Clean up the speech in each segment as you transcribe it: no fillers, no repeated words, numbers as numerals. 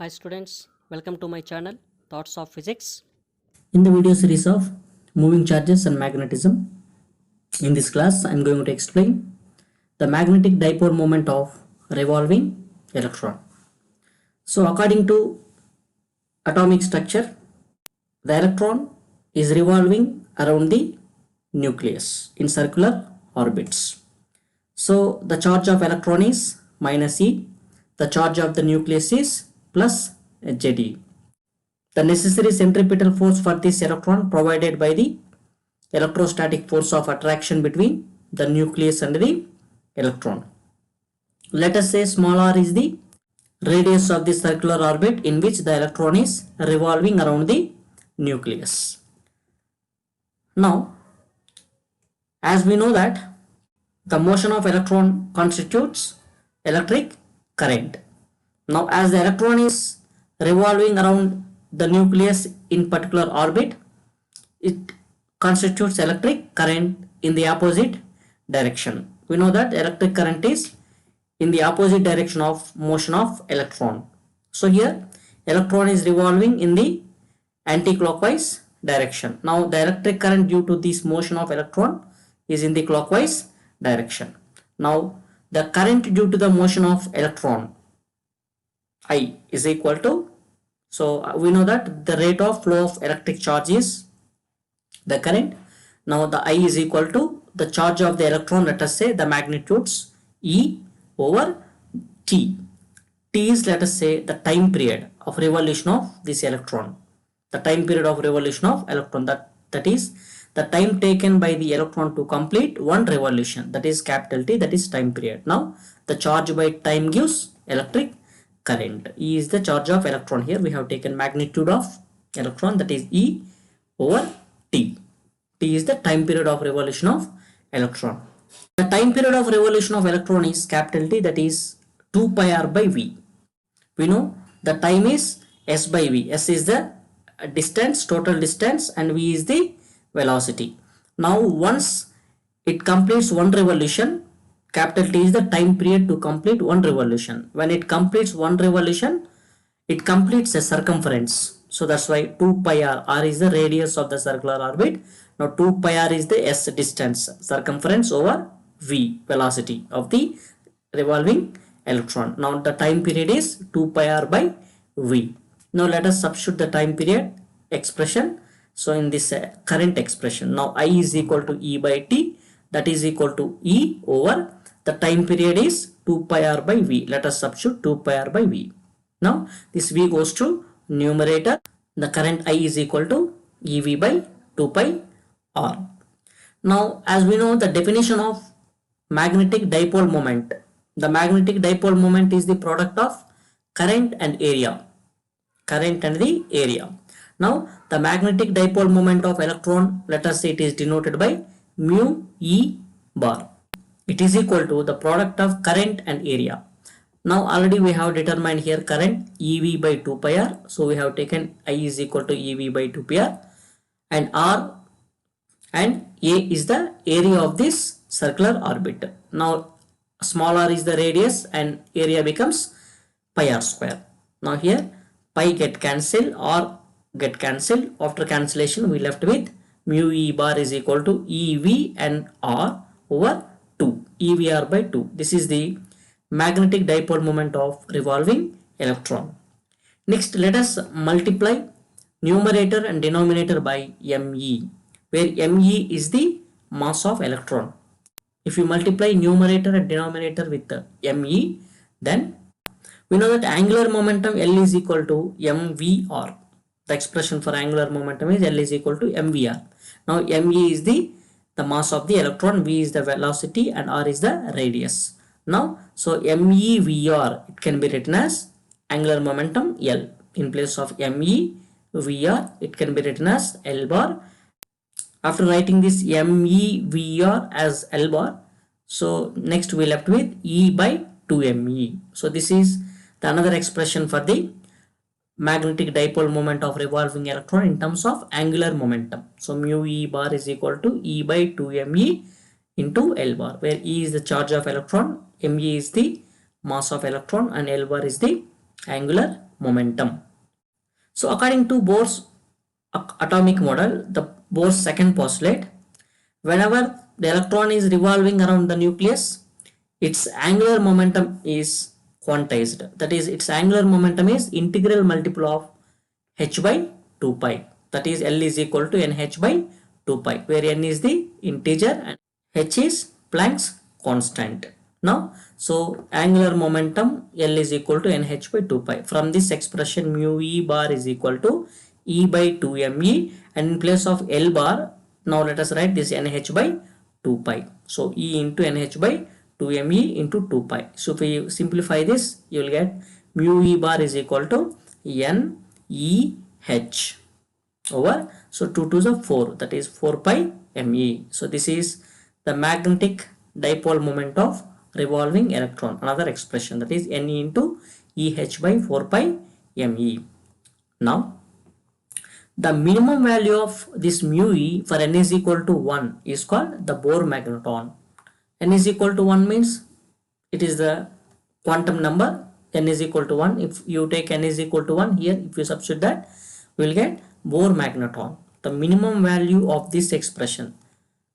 Hi students, welcome to my channel Thoughts of Physics. In the video series of moving charges and magnetism, in this class I am going to explain the magnetic dipole moment of revolving electron. So according to atomic structure, the electron is revolving around the nucleus in circular orbits. So the charge of electron is minus E, the charge of the nucleus is plus Ze. The necessary centripetal force for this electron provided by the electrostatic force of attraction between the nucleus and the electron. Let us say small r is the radius of the circular orbit in which the electron is revolving around the nucleus. Now, as we know that the motion of electron constitutes electric current. Now, as the electron is revolving around the nucleus in particular orbit, it constitutes electric current in the opposite direction. We know that electric current is in the opposite direction of motion of electron. So here electron is revolving in the anti-clockwise direction. Now the electric current due to this motion of electron is in the clockwise direction. Now the current due to the motion of electron I is equal to, so we know that the rate of flow of electric charge is the current. Now the I is equal to the charge of the electron, let us say the magnitudes E over T. T is, let us say, the time period of revolution of this electron. The time period of revolution of electron, that is the time taken by the electron to complete one revolution, that is capital T, that is time period. Now the charge by time gives electric current. E is the charge of electron. Here we have taken magnitude of electron, that is E over T. T is the time period of revolution of electron. The time period of revolution of electron is capital T, that is 2 pi r by V. We know the time is S by V. S is the distance, total distance, and V is the velocity. Now once it completes one revolution, capital T is the time period to complete one revolution. When it completes one revolution, it completes a circumference. So that's why 2 pi r, r is the radius of the circular orbit. Now 2 pi r is the S distance, circumference over V, velocity of the revolving electron. Now the time period is 2 pi r by V. Now let us substitute the time period expression. So in this current expression, now I is equal to E by T, that is equal to E over the time period is 2 pi r by V. Let us substitute 2 pi r by V. Now this V goes to numerator. The current I is equal to EV by 2 pi r. Now as we know the definition of magnetic dipole moment. The magnetic dipole moment is the product of current and area. Current and the area. Now the magnetic dipole moment of electron, let us say it is denoted by mu E bar. It is equal to the product of current and area. Now already we have determined here current EV by 2 pi r. So we have taken I is equal to EV by 2 pi r, and R and A is the area of this circular orbit. Now small r is the radius and area becomes pi r square. Now here pi get cancelled, r get cancelled. After cancellation we left with mu E bar is equal to EV and R over 2, EVR by 2. This is the magnetic dipole moment of revolving electron. Next let us multiply numerator and denominator by ME, where ME is the mass of electron. If you multiply numerator and denominator with ME, then we know that angular momentum L is equal to MVR. The expression for angular momentum is L is equal to MVR. Now ME is the mass of the electron, V is the velocity, and R is the radius. Now so MEVR, it can be written as angular momentum L. In place of MEVR, it can be written as L bar. After writing this MEVR as L bar, so next we left with E by 2ME. So this is the another expression for the magnetic dipole moment of revolving electron in terms of angular momentum. So mu E bar is equal to E by 2ME into L bar, where E is the charge of electron, ME is the mass of electron, and L bar is the angular momentum. So according to Bohr's atomic model, the Bohr's second postulate, whenever the electron is revolving around the nucleus, its angular momentum is quantized. That is, its angular momentum is integral multiple of h by 2 pi. That is, L is equal to nh by 2 pi, where n is the integer and h is Planck's constant. Now, so angular momentum L is equal to nh by 2 pi. From this expression, mu e bar is equal to E by 2me, and in place of L bar, now let us write this nh by 2 pi. So E into nh by 2me into 2 pi. So if we simplify this, you will get mu e bar is equal to n e h over, so 2 to the 4, that is 4 pi me. So this is the magnetic dipole moment of revolving electron. Another expression, that is n into eh by 4 pi me. Now the minimum value of this mu e for n is equal to 1 is called the Bohr magneton. N is equal to 1 means it is the quantum number. N is equal to 1. If you take n is equal to 1 here, if you substitute that, we will get Bohr magneton. The minimum value of this expression,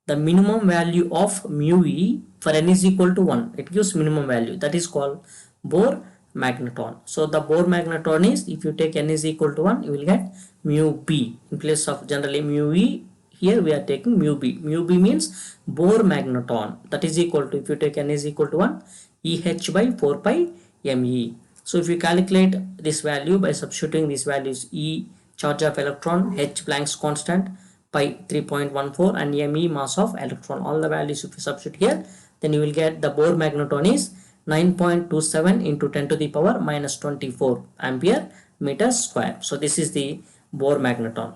the minimum value of mu e for n is equal to 1, it gives minimum value, that is called Bohr magneton. So the Bohr magneton is, if you take n is equal to 1, you will get mu b in place of generally mu e. Here we are taking mu b. Mu b means Bohr magneton, that is equal to, if you take n is equal to 1, eh by 4 pi me. So if you calculate this value by substituting these values, E charge of electron, H Planck's constant, pi 3.14, and me mass of electron, all the values if you substitute here, then you will get the Bohr magneton is 9.27 into 10 to the power minus 24 ampere meter square. So this is the Bohr magneton.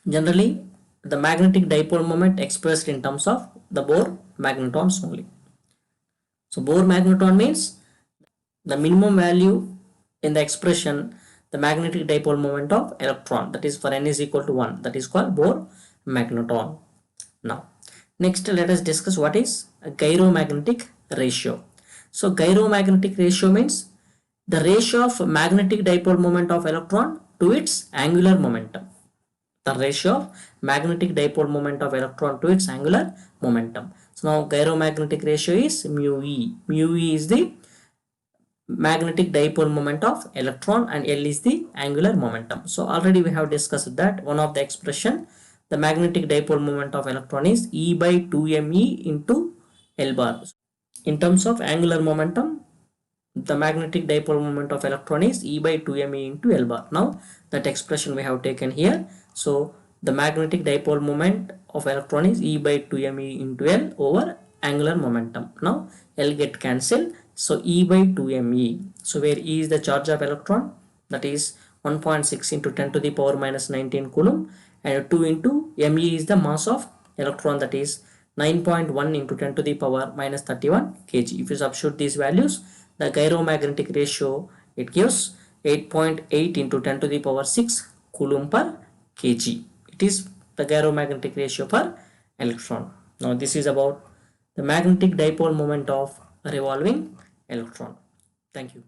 Generally, the magnetic dipole moment expressed in terms of the Bohr magnetons only. So Bohr magneton means the minimum value in the expression, the magnetic dipole moment of electron, that is for n is equal to 1, that is called Bohr magneton. Now next let us discuss what is a gyromagnetic ratio. So gyromagnetic ratio means the ratio of magnetic dipole moment of electron to its angular momentum. The ratio of magnetic dipole moment of electron to its angular momentum. So now gyromagnetic ratio is mu e. Mu e is the magnetic dipole moment of electron and L is the angular momentum. So already we have discussed that one of the expression, the magnetic dipole moment of electron is E by 2me into L bar. In terms of angular momentum, the magnetic dipole moment of electron is E by 2me into L bar. Now that expression we have taken here. So the magnetic dipole moment of electron is E by 2me into L over angular momentum. Now L get cancelled. So E by 2me. So where E is the charge of electron, that is 1.6 into 10 to the power minus 19 coulomb, and 2 into me is the mass of electron, that is 9.1 into 10 to the power minus 31 kg. If you substitute these values, the gyromagnetic ratio, it gives 8.8 into 10 to the power 6 coulomb per kg. It is the gyromagnetic ratio for electron. Now this is about the magnetic dipole moment of a revolving electron. Thank you.